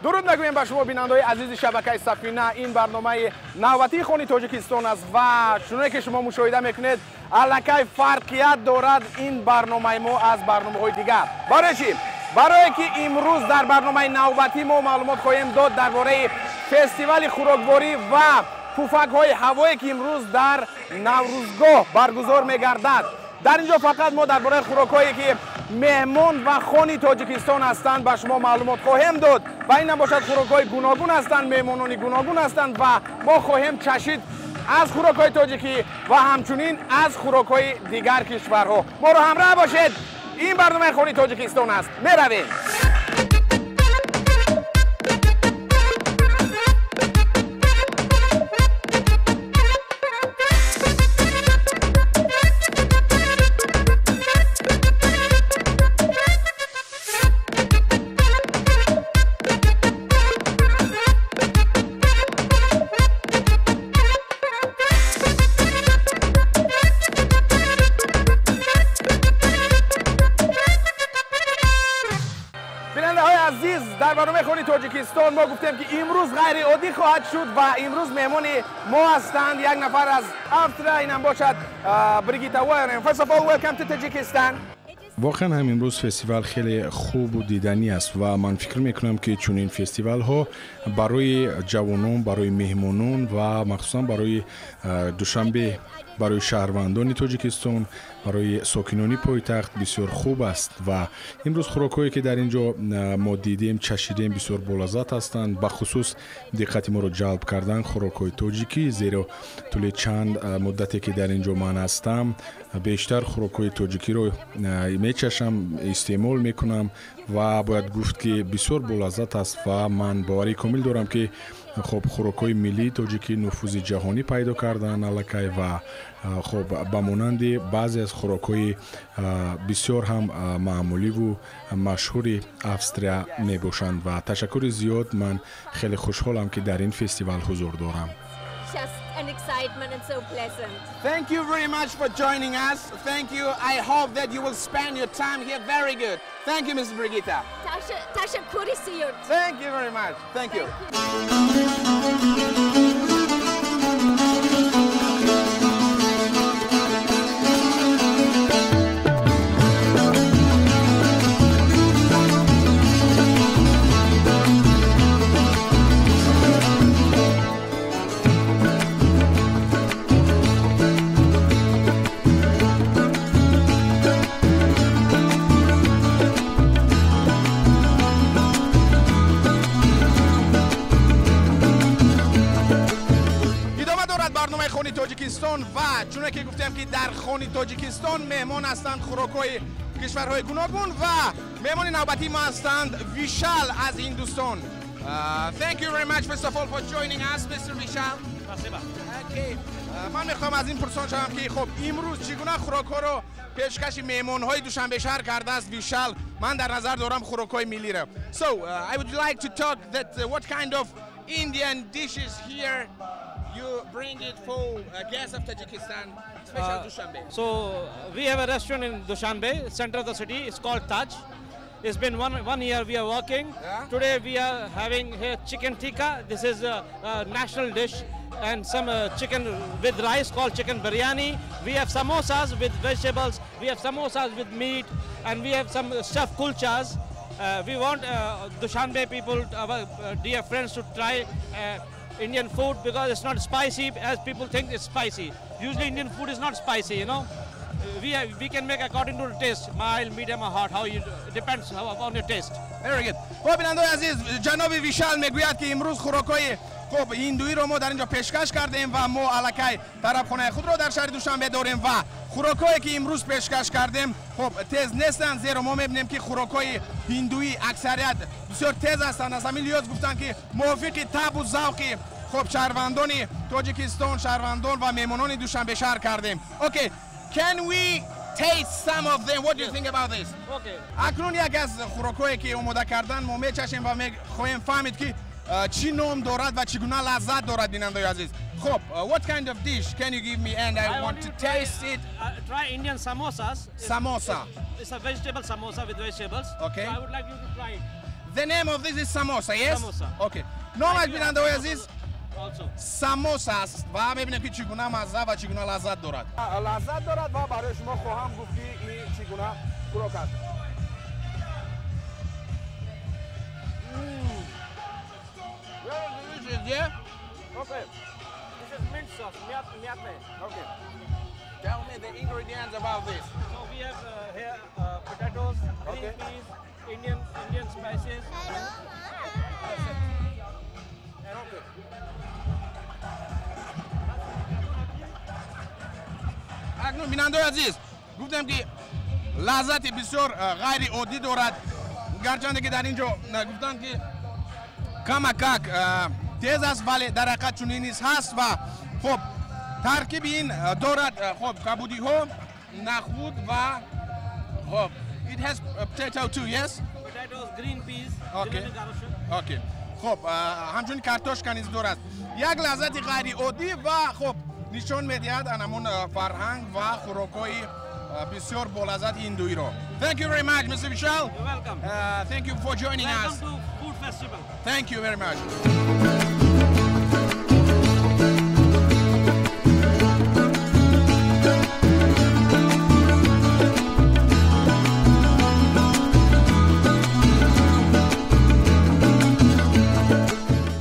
درود میگویم به شما بینندگان عزیز شبکه سفینه. این برنامه نوبتی خونی تاجیکستان است و چون که شما مشاهده میکنید الکی فرقیت دارد این برنامه ما از برنامه‌های دیگر. برای چی؟ برای که امروز در برنامه نوبتی ما معلومات خواهیم داد درباره فستیوال خوراکواری و پوفک‌های هوایی که امروز در نوروزگاه برگزار می‌گردد. در اینجا فقط ما درباره خوراک‌هایی که مهمان و خونی تاجیکستان هستند به شما معلومات خواهیم داد و این هم باشد خوراک‌های گوناگون هستند، مهمانان گوناگون هستند و ما خواهیم چشید از خوراک‌های تاجیکی و همچنین از خوراک‌های دیگر کشورها. ما رو همراه باشید. این برنامه خونی تاجیکستان است. می‌رویم. در برنامه خونی تاجیکستان ما گفتیم که امروز غیر عادی خواهد شد و امروز مهمان ما هستند یک نفر از افریقا، اینم باشد بریگیتا وایرن. First of all, welcome to Tajikistan. واقعا هم امروز فستیوال خیلی خوب و دیدنی است و من فکر میکنم که چون این فستیوال ها برای جوانان، برای مهمانان و مخصوصا برای دوشنبه برای شهروندان تاجیکستان، برای ساکنان پایتخت بسیار خوب است و امروز خوراک‌هایی که در اینجا ما دیدیم، چشیدیم بسیار بولذت هستند. به خصوص دقت ما رو جلب کردن خوراک‌های تاجیکی، زیرا طول چند مدتی که در اینجا من هستم بیشتر خوراک‌های تاجیکی رو میچشم، استعمال میکنم و باید گفت که بسیار بولذت است و من باوری کامل دارم که خب خوراک‌های ملی تاجیکی نفوذ جهانی پیدا کردن الکی و خب به مانند بعضی از خوراک‌های بسیار هم معمولی و مشهور افریقا میباشند و تشکر زیاد. من خیلی خوشحالم که در این فستیوال حضور دارم. Just an excitement and so pleasant. Thank you very much for joining us. Thank you. I hope that you will spend your time here very good. Thank you, Ms. Brigitta. Tasha Kurisiyut. Thank you very much. Thank you. خونی تاجیکستان و چون که گفتم که در خونی تاجیکستان مهمان هستند خوراک‌های کشورهای گوناگون و مهمان نوبتی ما هستند ویشال از هندوستان. Thank you very much first of all for joining us, Mr. Vishal. Okay. من میخوام از این پرسان شوم که خب امروز چگونه خوراک‌ها رو پیشکش مهمان‌های دوشنبه شهر کرده است ویشال؟ من در نظر دارم خوراک‌های ملی را. So I would like to talk that what kind of Indian dishes here you bring it for guests of Tajikistan, special Dushanbe. So we have a restaurant in Dushanbe, center of the city. It's called Taj. It's been one year we are working. Yeah. Today we are having here chicken tikka. This is a national dish, and some chicken with rice called chicken biryani. We have samosas with vegetables. We have samosas with meat, and we have some stuffed kulchas. We want Dushanbe people, our dear friends, to try Indian food because it's not spicy as people think it's spicy. Usually Indian food is not spicy, you know. We can make according to the taste, mild, medium or hot, how you depends on your taste. Very good. خب بینندگان عزیز، جناب ویشال میگوید که امروز خوراک‌های خب هندویی رو ما در اینجا پیشکش کردیم و ما الکی طرفخانه خود رو در شهر دوشنبه داریم و خوراک‌هایی که امروز پیشکش کردیم خب تیز نیستن، زیرا ما می‌بینیم که خوراک‌های هندویی اکثریت بسیار تیز هستند. از همین لحاظ گفتن که موافق طعم و ذوق خب شهروندان تاجیکستان، شهروندان و مهمانان دوشنبه شهر کردیم. Okay, can we taste some of them? What do you think about this? Okay. اکنون یک از خوراک‌هایی که آماده کردن ما می‌چشیم و می‌خواهیم فهمید که چی نام دارد و چگونه لذت دارد. بینندگان عزیز، خب what kind of dish can you give me and I want to taste it? Try Indian samosas. Samosa. It's a vegetable samosa with vegetables. Okay. So I would like you to try it. The name of this is samosa, yes? Samosa. Okay. نامش بیننده‌های عزیز Also. ساموسا است و می‌بینیم که چگونه مزه و چگونه لذت دارد. لذت دارد و برای شما خواهم گفت که این چگونه خوراک است. Very delicious, yeah? Okay. This is mint sauce, miate. Okay. Tell me the ingredients about this. So we have here potatoes, green Okay. peas, Indian spices. Okay. اکنون بیننده عزیز گفتم که لذت بسیار غیر عادی دارد گرچند که در اینجا گفتن که کمک تیز است ولی در حقیقت چنین نیست هست و خب ترکیب این دارد خب کبودی ها نخود و خب it has potato too yes Potatoes, green peas, Okay. cinnamon garnish. اوکی خب همچنین کارتوش نیز دارد یک لذت غیر عادی و خب نشان میدهد همون فرهنگ و خوراک‌های بسیار با لذت هندویی را. Thank you very much Mr. Vishal. You're welcome. Thank you for joining Welcome us. to Food Festival. Thank you very much.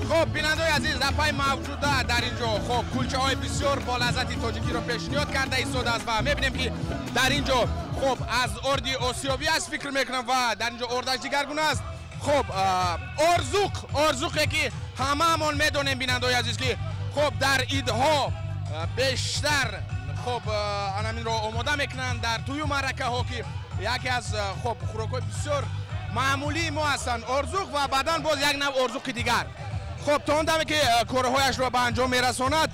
خب بیننده‌های عزیز در پای موجوده در اینجا خب کلچه های بسیار با لذتی تاجیکی رو پیشنهاد کرده ایستاده است و میبینیم که در اینجا خب از اردی آسیابی است فکر میکنم و در اینجا اردش دیگرگونه است خب ارزوقی که هممون میدونیم بیننده‌های عزیز که خب در ایدها بیشتر خب همین رو آماده میکنن در توی مرکه ها که یکی از خب خوراک‌های بسیار معمولی ما هستن ارزوق و بعداً باز یک نوع ارزوق دیگر خب تا اون دمی که کارهایش رو به انجام میرساند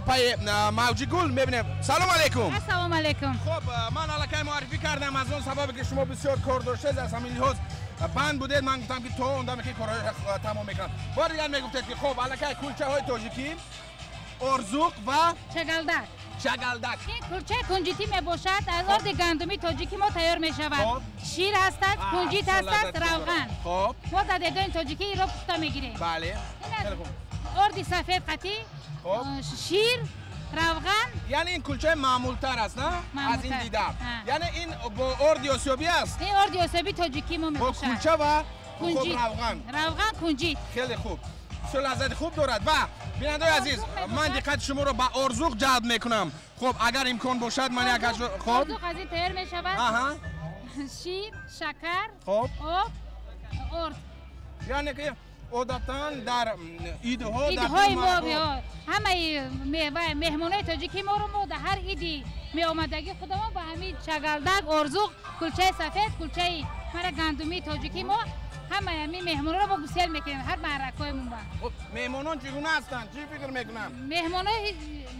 پای موجی گل میبینیم سلام علیکم السلام علیکم خب من الکی معرفی کردم از اون سبب که شما بسیار کار داشته از همین لحاظ بند بودید من گفتم که تا اون دمی که کارهای تمام میکنم بار دیگر میگفتید که خب الکی کلچه های تاجیکی ارزوق و چگلدک این کلچه کنجیتی می باشد از آرد گندمی تاجیکی ما تیار می شود خب. شیر هستد کنجیت هستد روغن خب ما در دیگه تاجیکی را پخته میگیریم بله این خیلی خوب. آردی سفید قطی خب. شیر روغن یعنی این کلچه معمول تر است نه از این معمول‌تر. دیدم ها. یعنی این با اردی آسیابی است این آردی آسیابی تاجیکی ما می با باشد کلچه و خب کنجیت روغن کنجیت خیلی خوب بسیار لذت خوب دارد و بیننده عزیز من دقت شما رو به ارزوق جلب میکنم خب اگر امکان باشد من یک خب آردوق از این تیار می شود آها شیر شکر خب آب ارد یعنی که عادتاً در ایدها ایدهای ما همه مهمونای تاجیکی ما رو ما در هر ایدی می آمدگی خودمون با همین چگلدک ارزوق کلچه سفید کلچه مرا گندمی تاجیکی ما همه مهمونا رو با بسیار میکنیم هر معرکه‌مون با خب مهمانان چگونه هستند چی فکر میکنم مهمونای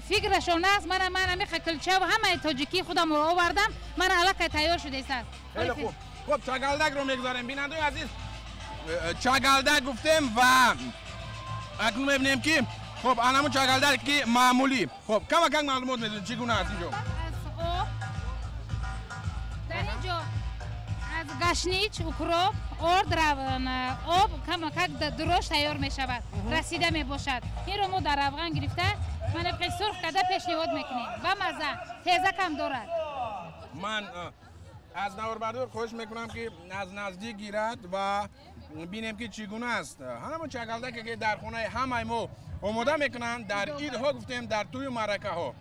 فکرشون است من همین کلچه و همه تاجیکی خودم رو آوردم من الان تیار شده است خیلی خوب خب چگلدک رو میگذاریم بیننده عزیز چگلدک گفتیم و اکنون میبینیم که خب همون چگلدک که معمولی خب کم معلومات میدونید چگونه هست اینجا از آب در اینجا از گشنیچ اکروب ارد روان آب کم درشت تیار می شود رسیده می باشد این رو ما در روغن گرفته من سرخ کرده پیشنهاد میکنیم و مزه تیزه کم دارد من از نواربردار خواهش میکنم که از نزدیک گیرد و بینیم که چگونه است همون چگلدک که در خونه همه ما آماده میکنن در ایدها گفتیم در توی مرکه ها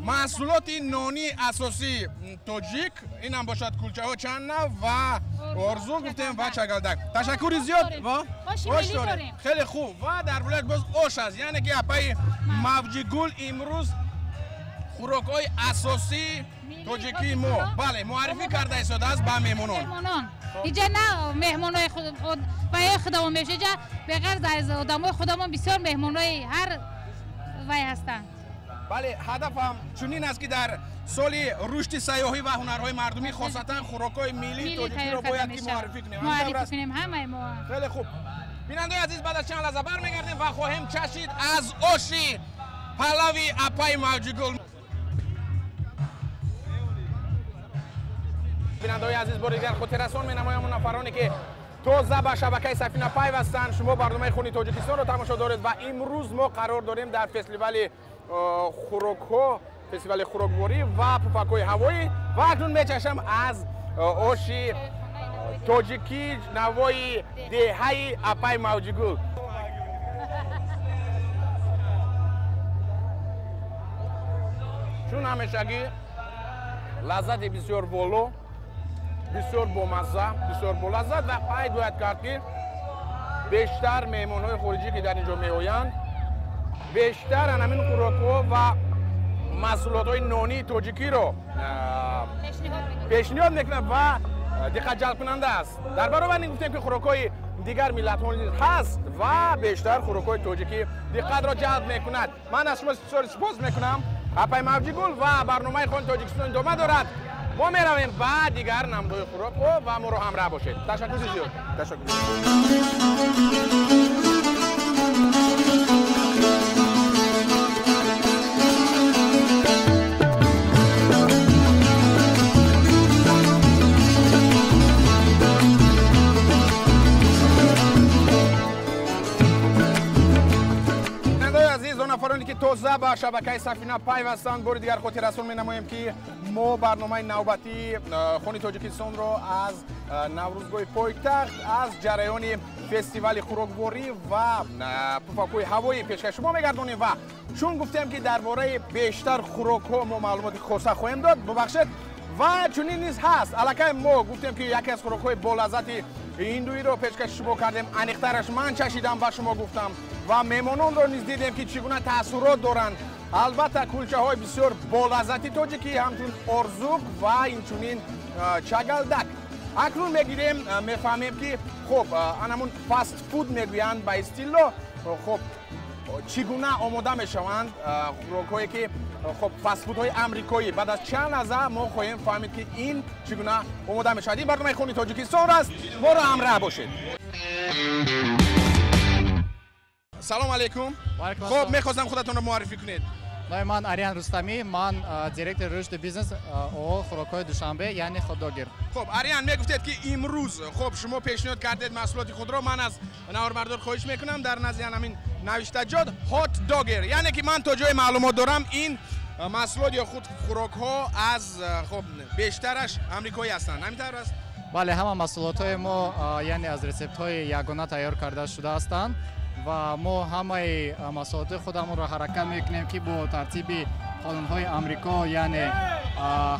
محصولات نانی اساسی تاجیک این هم باشد کلچه ها چند نوع و ارزو گفتیم و چگلدک تشکری زیاد و آش داریم خیلی خوب و در بلک باز آش است یعنی که اپای موجی گل امروز خوراک‌های اساسی تاجیکی ما بله معرفی کرده ایستاده است به مهمونان اینجا نه مهمونای برای خودمون میشه اینجا به غیر از آدمای خودمون بسیار مهمونای هر وای هستند بله هدفم چنین است که در سال رشد سیاحی و هنرهای مردمی خاصتا خوراک‌های ملی تاجیکی رو باید که معرفی کنیم همه ما خیلی خوب بیننده عزیز بعد از چند لحظه برمیگردیم و خواهیم چشید از آشی پهلوی اپای موجی گل بیننده‌های عزیز بار دیگر خودترسان می‌نمایم اون نفرانی که تازه به شبکه سفینه پیوستند. شما برنامه خونی تاجیکستان رو تماشا دارید و امروز ما قرار داریم در فستیوال خوروکخو، فستیوال خوروکخوری و پفک‌های هوایی و اکنون می‌چشم از آشی توجیکی نوای دهه اپای موجگل. چون همیشگی لذت بسیار بالا، بسیار بامزه، بسیار با لذت و پای باید کرد که بیشتر مهمان‌های خارجی که در اینجا می‌آیند بیشتر همین خوراک‌ها و محصولات‌های نانی تاجیکی رو پیشنهاد می‌کنند و دقت جلب کننده است. در برابر این گفتیم که خوراک‌های دیگر ملت‌ها هست و بیشتر خوراک‌های تاجیکی دقت را جلب می‌کند. من از شما بسیار سپاس می‌کنم. اپای موجگل و برنامه خونی تاجیکستان ادامه دارد. ما می‌رویم و دیگر نمودهای خوراک‌ها و ما رو همراه باشید. تشکر زیاد. تشکر. نفرانی که تازه به شبکه سفینه پیوستند بار دیگر خودترسان می‌نماییم که ما برنامه نوبتی خونی تاجیکستان را از نوروزگاه پایتخت از جریان فستیوال خوراکخوری و پفک‌های هوایی پیشکش شما می‌گردانیم و چون گفتیم که درباره بیشتر خوراک‌ها ما معلومات خاصه خواهیم داد ببخشید و چنین نیز هست. الکی ما گفتیم که یکی از خوراک‌های بالذت هندویی رو پیشکش شما کردیم، انیق‌ترش من چشیدم و شما گفتم و میمانان رو نیز دیدیم که چگونه تاثیرات دارند. البته کلچه‌های بسیار بالذتی تاجیکی همچون ارزوق و اینچنین چگلدک. اکنون میگیریم میفهمیم که خب انمون فاست فود میگویند به اصطلاح. خب چگونه آماده میشوند خوراک‌هایی که خب فاست فودهای آمریکایی. بعد از چند لحظه ما خواهیم فهمید که این چگونه آماده میشود. این برنامه خونی تاجیکستان است. ما را همراه باشید. سلام علیکم. خب میخواستم خودتون رو معرفی کنید. من آریان رستمی، من دیرکتور رشد بیزنس او خوراک‌های دوشنبه یعنی خودداگر. خب آریان میگفتید که امروز خب شما پیشنهاد کردید محصولات خود را من از نواربردار خواهش میکنم در نزد همین نوشته جاد هات داگر، یعنی که من تا جای معلومات دارم این محصولات یا خود خوراک‌ها از خب بیشترش آمریکایی هستند. همینطور است؟ بله، همه محصولات ما یعنی از رسپت‌های یگانه تیار کرده شده هستند و ما همه محصولات خودمون را حرکت میکنیم که با ترتیب قانون‌های آمریکا یعنی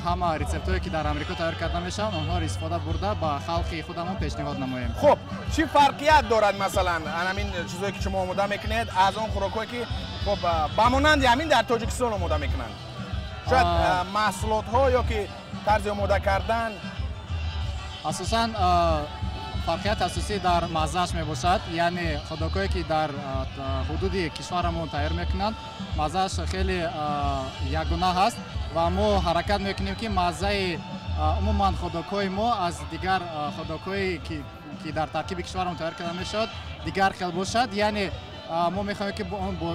همه رسپت‌هایی که در آمریکا تیار کرده میشن آنها را استفاده برده با خلق خودمون پیشنهاد نماییم. خب چی فرقیت دارد مثلا همین چیزایی که شما آماده میکنید از اون خوراکایی که خب بمانند همین در تاجیکستان آماده میکنند؟ شاید محصولات‌ها یا که طرز آماده کردن اساساً فرقیت اساسی در مزه‌اش میباشد، یعنی خوراکایی که در حدود کشورمون تیار میکنند مزه‌اش خیلی یگانه هست و ما حرکت میکنیم که مزه عموما خوراکای ما از دیگر خوراکایی که در ترکیب کشورمون تیار کرده میشد دیگر خیلی باشد، یعنی ما میخوایم که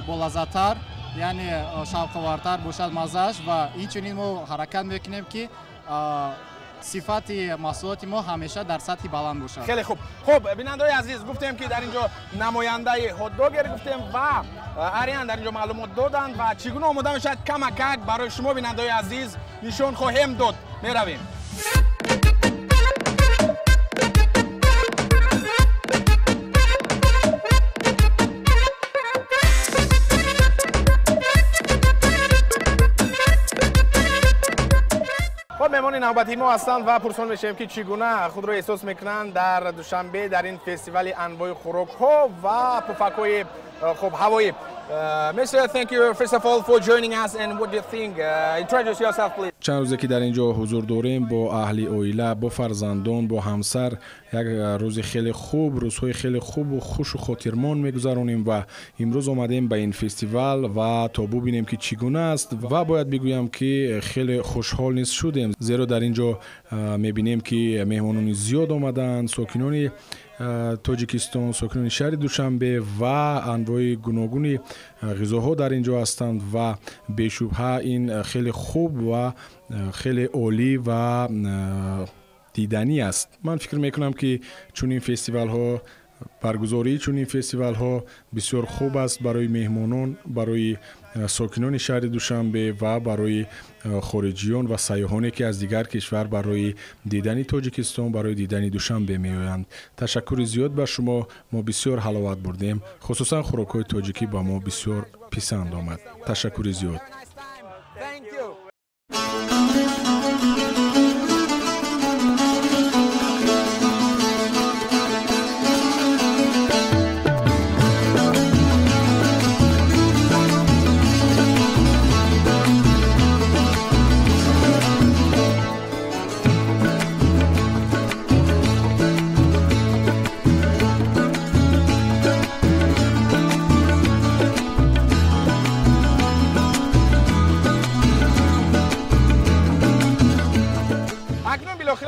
با لذت‌تر یعنی شوق‌آورتر باشد مزه‌اش و اینچنین ما حرکت میکنیم که صفات محصولات ما همیشه در سطح بلند باشد. خیلی خوب. خب بیننده‌های عزیز گفتیم که در اینجا نماینده هات داگر گفتیم و آریان در اینجا معلومات دادند و چگونه آماده میشد کمک برای شما بیننده‌های عزیز نشون خواهیم داد. میرویم. مهمان نوبتی ما هستند و پرسان میشیم که چگونه خود را احساس میکنند در دوشنبه در این فستیوال انواع خوراک‌ها و پفک‌های خب هوایی. Mr. thank you first of all for joining us and what do you think? Introduce yourself please. چند روزه که در اینجا حضور داریم با اهل عائله، با فرزندان، با همسر یک روز خیلی خوب، روزهای خیلی خوب و خوش و خاطرمان میگذرونیم و امروز آمدیم به این فستیوال و تا ببینیم که چگونه است و باید بگویم که خیلی خوشحال نیست شدیم زیرا در اینجا میبینیم که مهمانان زیاد آمدن، ساکنان تاجیکستان، ساکنان شهر دوشنبه و انواع گوناگون غذاها در اینجا هستند و بی‌شبهه این خیلی خوب و خیلی عالی و دیدنی است. من فکر میکنم که چنین فستیوال ها برگزاری چنین فستیوال ها بسیار خوب است برای مهمانان، برای ساکنان شهر دوشنبه و برای خارجیان و سیاحانی که از دیگر کشور برای دیدن تاجیکستان، برای دیدن دوشنبه میآیند. تشکر زیاد به شما، ما بسیار حلاوت بردیم، خصوصا خوراک‌های تاجیکی با ما بسیار پسند آمد. تشکر زیاد.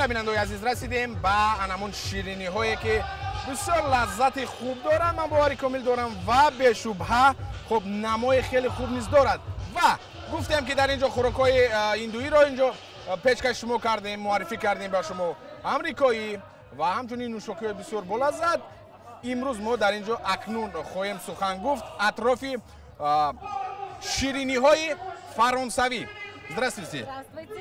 بینندگان عزیز رسیدیم به انمون شیرینی هایی که بسیار لذت خوب دارن. من باوری کامل دارم و به شبهه خب نمای خیلی خوب نیز دارد و گفتم که در اینجا خوراک‌های هندویی را اینجا پیشکش شما کردیم، معرفی کردیم به شما امریکایی و همچنین نوشاکی‌های بسیار بلذت. امروز ما در اینجا اکنون خواهیم سخن گفت اطراف شیرینی های فرانسوی. Здравствуйте. Здравствуйте.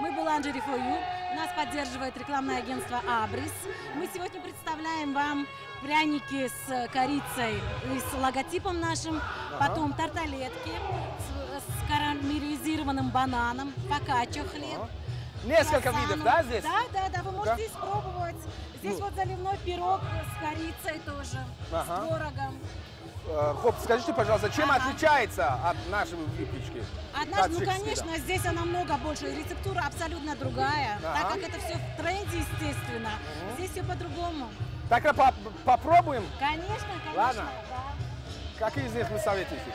Мы Boulanger for You. Нас поддерживает рекламное агентство Абрис. Мы сегодня представляем вам пряники с корицей и с логотипом нашим, потом тарталетки с карамелизированным бананом, фокаччо хлеб. Несколько видов, да, здесь? Да, вы можете испробовать. Здесь вот заливной пирог с корицей тоже, с творогом. Хоп, скажите, пожалуйста, чем отличается от нашей выпечки? Ну, конечно, здесь она намного больше, рецептура абсолютно другая, так как это все в тренде, естественно. Здесь все по-другому. Так попробуем? Конечно, Ладно. Да. Какие из них вы советуете?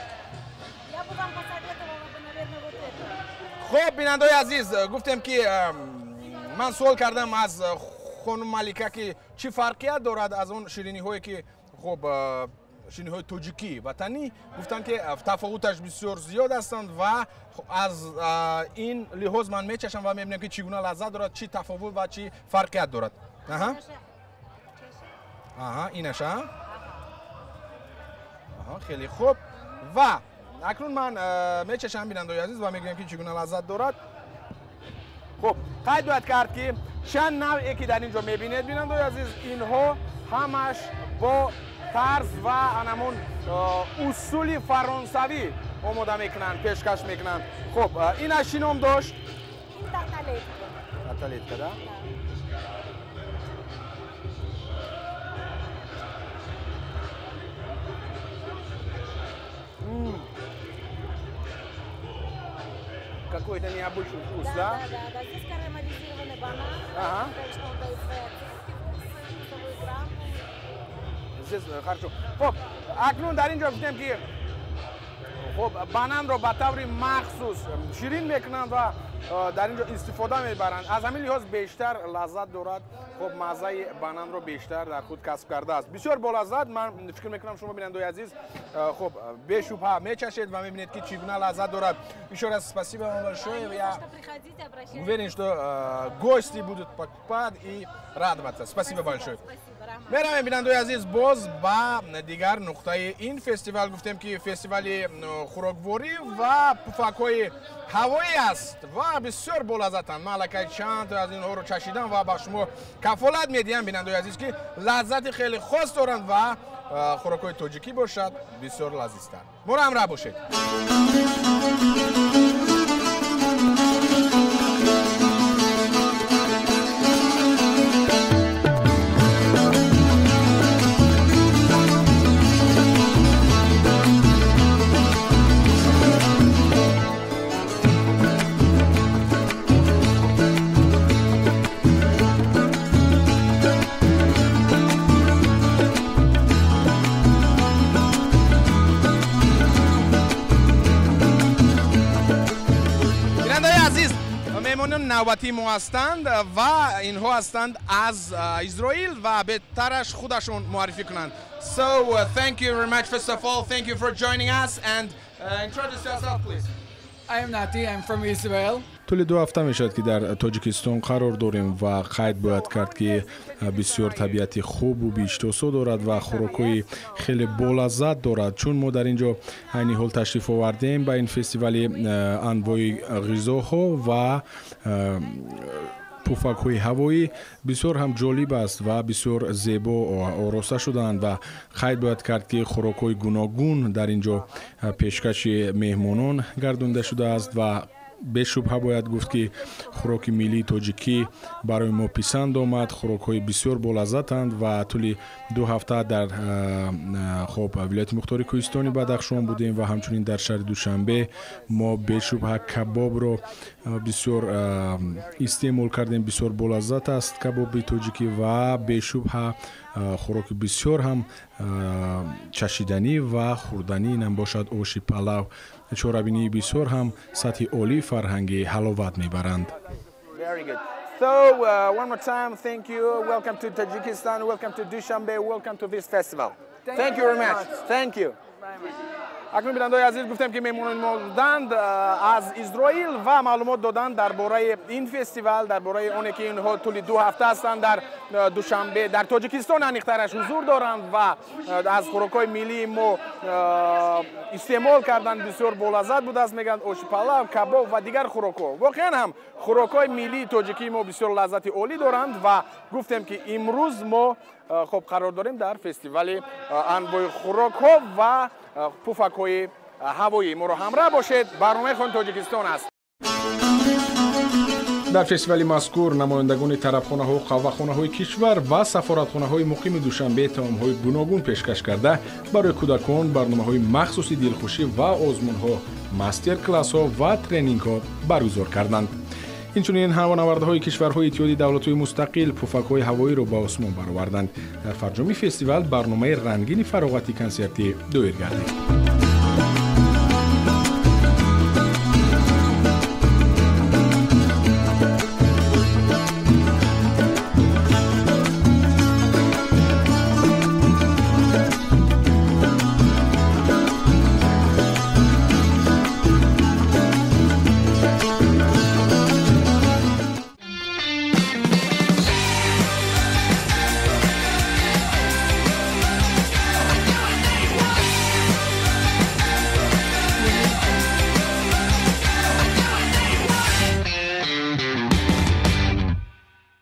Я бы вам посоветовала, наверное, вот это. Хоп, бинандои азиз, гуфтем ки ман суол кардам аз хонум Малика ки чи фарқият дорад аз он шириниҳое ки хоб шириниҳои тоҷикӣ ватанӣ. Гуфтанд ки тафовуташ бисёр зиёд ҳастанд ва аз ин лиҳоз ман мечашам ва мебинам ки чӣ гуна лаззат дорад, чӣ тафовут ва чӣ фарқият дорад. Инаша. Хеле хуб. Ва акнун ман мечашам бинандои азиз ва мегӯям ки чӣ гуна лаззат дорад. خب قید باید کرد که چند نوعی که در اینجا میبینید بینندگان عزیز اینها همش با طرز و انمون اصول فرانسوی آماده میکنن، پیشکش میکنن. خب این چی نام داشت؟ این تارتالتکا да? Какой-то необычный вкус, да? Да. Здесь карамелизированный банан. Конечно, он дает свои вкусовые граммы. Здесь хорошо. خب اکنون در اینجا گفتم که خب بانان رو به طور مخصوص شیرین میکنند و در اینجا استفاده میبرند. از همین لحاظ بیشتر لذت دارد. خب مزه بانان رو بیشتر در خود کسب کرده است. بسیار با لذت. من فکر میکنم شما بینندگان عزیز خب به شبهه میچشید و میبینید که چگونه لذت دارد. Еще раз спасибо вам большое. Я уверен, что гости будут покупать и радоваться. Спасибо большое. میرم بینندگان عزیز باز با دیگر نقطه این فستیوال گفتیم که فستیوال خوراکواری و پفک‌های هوایی است و بسیار بلذتند. من الکی چند از اینها رو چشیدم و با شما کفالت میدیم بینندگان عزیز که لذت خیلی خاص دارند و خوراک‌های تاجیکی باشد بسیار لذیذتر. ما رو همراه باشید. نوبتی ما هستند و اینها هستند از اسرائیل و بهترش خودشون معرفی کنند. So thank you very much. First of all, thank you for joining us and introduce yourself, please. I am Nati. I'm from Israel. طول 2 هفته میشد که در تاجیکستان قرار داریم و قید باید کرد که بسیار طبیعت خوب و بیشتوسو دارد و خوراک‌های خیلی بولذت دارد. چون ما در اینجا عین حال تشریف آوردیم به این فستیوال انواع غذاها و پوفک‌های هوایی بسیار هم جالب است و بسیار زیبا آراسته شدند و قید باید کرد که خوراک‌های گوناگون در اینجا پیشکش مهمانان گردانده شده است و بشبه باید گفت که خوراک ملی تاجیکی برای ما پسند آمد. خوراک‌های بسیار بولذتند و طول 2 هفته در ولایت مختار کوهستانی بدخشان بودیم و همچنین در شهر دوشنبه ما بشبه کباب رو بسیار استعمال کردیم. بسیار بولذت است کباب تاجیکی و بشبه خوراک بسیار هم چشیدنی و خوردنی نم باشد آش پلو چورابینی بسیار هم سطح عالی فرهنگی حلاوت میبرند. Very good. So one more time, thank you. Welcome to Tajikistan. Welcome to Dushanbe. Welcome to this festival. Thank you very much. Thank you. اکنون بینندگان عزیز گفتم که مهمانان ما بودند از اسرائیل و معلومات دادند درباره این فستیوال، درباره اونی که اینها طول 2 هفته هستند در دوشنبه در تاجیکستان انیخترش حضور دارند و از خوراک‌های ملی ما استعمال کردن بسیار بولذت بود است. میگن آش پلو، کباب و دیگر خوراک‌ها. واقعا هم خوراک‌های ملی تاجیکی ما بسیار لذت عالی دارند و گفتم که امروز ما قرار داریم در فستیوال انواع خوراک‌ها و پوفک‌های هوایی. ما رو همراه باشید. برنامه خون تاجیکستان است. در فستیوال مذکور نمایندگان طرفخانه‌ها و قهوه‌خانه‌های کشور و سفارتخانه‌های مقیم دوشنبه طعام‌های گوناگون پیشکش کرده برای کودکان برنامه‌های مخصوصی دلخوشی و آزمون‌ها، مستر کلاس‌ها و ترینینگ‌ها برگزار کردند. اینچنین هوانوردهای کشورهای اتحادیه دولت‌های مستقل پوفک‌های هوایی را به آسمان برآوردند. در فرجام فستیوال برنامه رنگین فراغتی کنسرتی دایر گردید.